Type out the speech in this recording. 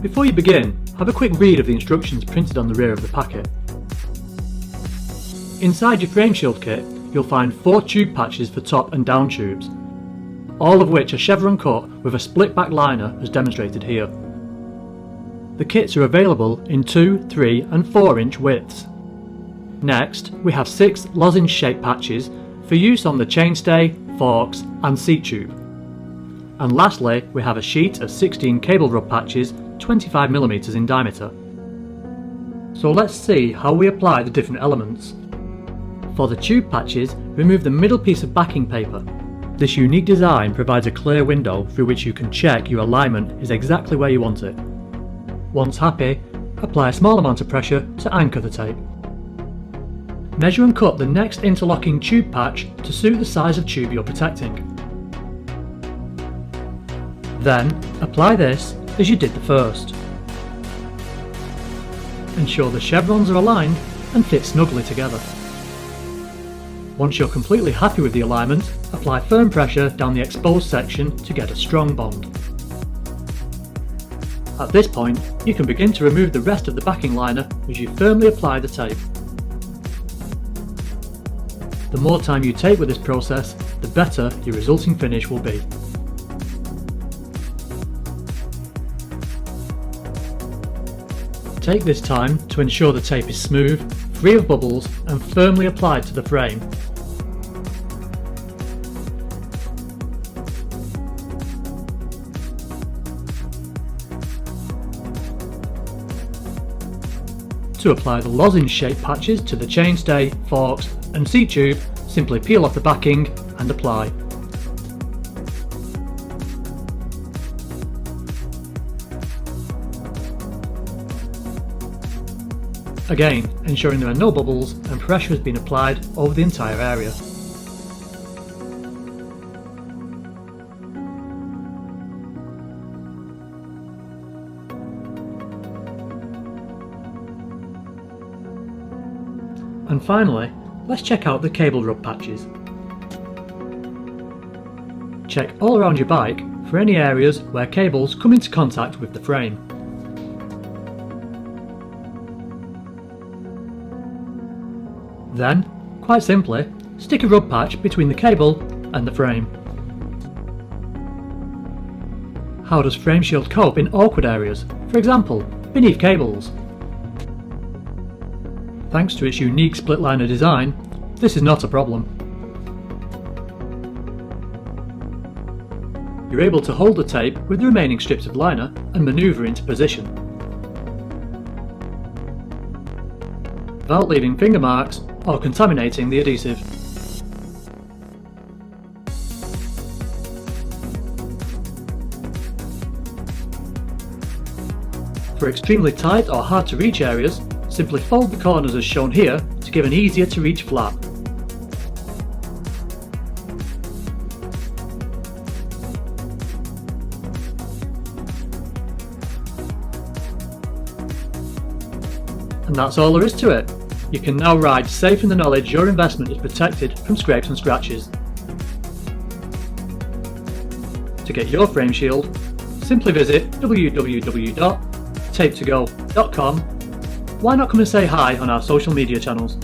Before you begin, have a quick read of the instructions printed on the rear of the packet. Inside your frame shield kit, you'll find 4 tube patches for top and down tubes, all of which are chevron cut with a split back liner as demonstrated here. The kits are available in 2, 3 and 4 inch widths. Next, we have 6 lozenge shaped patches for use on the chainstay, forks and seat tube. And lastly, we have a sheet of 16 cable rub patches 25mm in diameter. So let's see how we apply the different elements. For the tube patches, remove the middle piece of backing paper. This unique design provides a clear window through which you can check your alignment is exactly where you want it. Once happy, apply a small amount of pressure to anchor the tape. Measure and cut the next interlocking tube patch to suit the size of tube you're protecting. Then, apply this as you did the first. Ensure the chevrons are aligned and fit snugly together. Once you're completely happy with the alignment, apply firm pressure down the exposed section to get a strong bond. At this point, you can begin to remove the rest of the backing liner as you firmly apply the tape. The more time you take with this process, the better your resulting finish will be. Take this time to ensure the tape is smooth, free of bubbles and firmly applied to the frame. To apply the lozenge-shaped patches to the chainstay, forks and seat tube, simply peel off the backing and apply. Again, ensuring there are no bubbles and pressure has been applied over the entire area. And finally, let's check out the cable rub patches. Check all around your bike for any areas where cables come into contact with the frame. Then, quite simply, stick a rub patch between the cable and the frame. How does Frame Shield cope in awkward areas, for example, beneath cables? Thanks to its unique split liner design, this is not a problem. You're able to hold the tape with the remaining strips of liner and manoeuvre into position, without leaving finger marks or contaminating the adhesive. For extremely tight or hard to reach areas, simply fold the corners as shown here to give an easier to reach flap. And that's all there is to it. You can now ride safe in the knowledge your investment is protected from scrapes and scratches. To get your frame shield, simply visit www.tapetogo.com. Why not come and say hi on our social media channels?